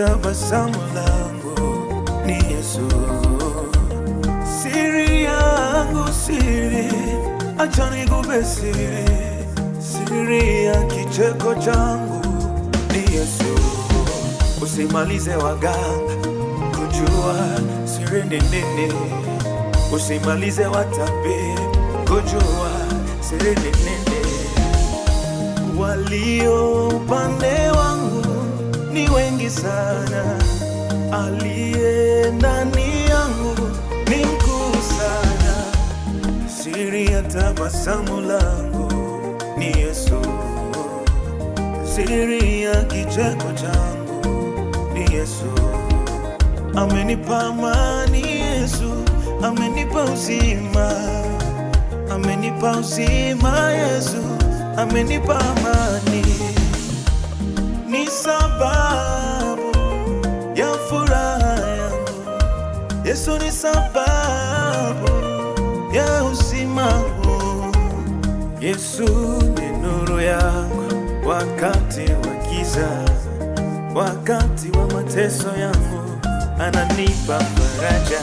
tabasamu langu ni Yesu. Siri yangu siri, acha nikupe siri. Siri ya kicheko changu ni Yesu. Usimalize waganga kujua siri ni nini. Usimalize watabiri kujua siri ni nini. Walio upande wangu ni wengi sana, aliye ndani yangu ni mkuu sana. Siri ya tabasamu langu ni Yesu. Siri ya kicheko changu ni Yesu. Amenipa amani Yesu, amenipa uzima. Amenipa uzima Yesu, amenipa amani. Ni sababu ya furaha yangu. Yesu ni sababu ya uzima wangu. Yesu ni nuru yangu wakati wa giza, wakati wa mateso yangu ananipa faraja.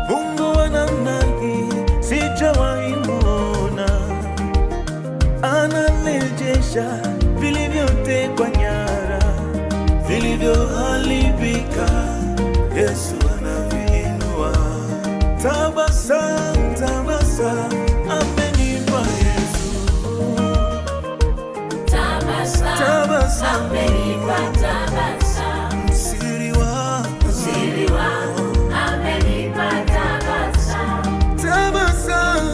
Mungu wa namna hii sijawahi muona, anarejesha vilivyotekwa nyara, vilivyoharibika Yesu anaviinua. Tabasamu, tabasamu amenipa Yesu. Tabasamu amenipa tabasamu. Siri wangu amenipa tabasamu. Tabasamu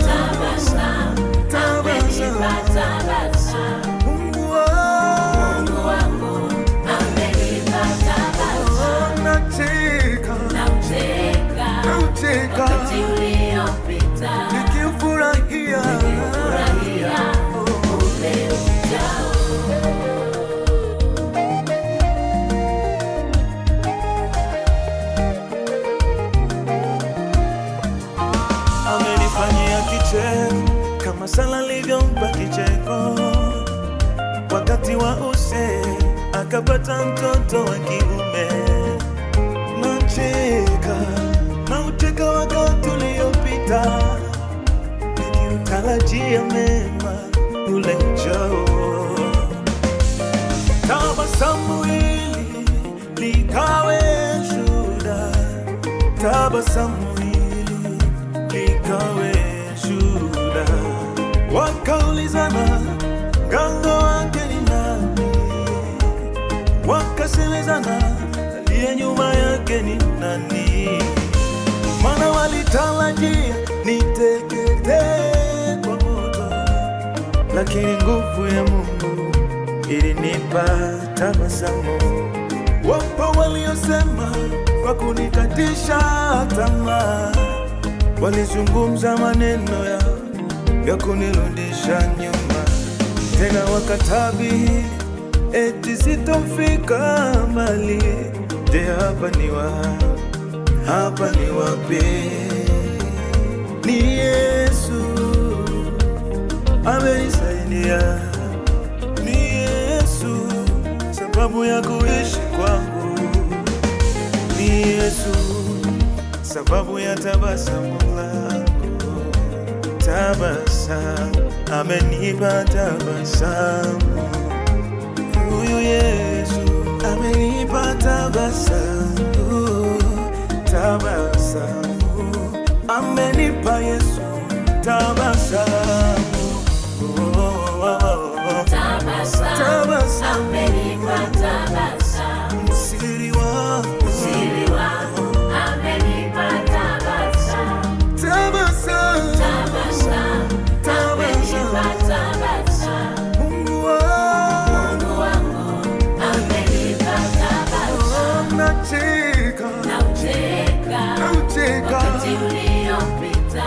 amenipa tabasamu. Mungu wangu amenipa tabasamu. Nacheka wakati uliopita, nikifurahia ule ujao. Amenifanyia kicheko kama sala ilivyompa kicheko. Wakati wa uzee akapata mtoto wa kiume. Nacheka wakati uliopita, nikiutarajia mema ule ujao. Tabasamu hili likawe shuhuda, tabasamu hili likawe shuhuda. Wakaulizana mganga wake ni nani, wakasemezana aliye nyuma yake ni nani. Maana walitarajia niteketee kwa moto, lakini nguvu ya Mungu ilinipa tabasamu. Wapo waliosema kwa kunikatisha tamaa, walizungumza maneno ya kunirudisha nyuma. Tena wakatabiri eti sitofika mbali. Je, hapa ni wapi? Ni Yesu amenisaidia. Ni Yesu sababu ya kuishi kwangu. Ni Yesu sababu ya tabasamu langu. Tabasamu amenipa tabasamu. Huyu Yesu amenipa tabasamu. Tabasamu amenipa Yesu tabasamu. Tabasamu amenipa tabasamu. Siri wangu amenipa tabasamu. Tabasamu amenipa tabasamu. Mungu wangu amenipa tabasamu. Nacheka wakati uliopita,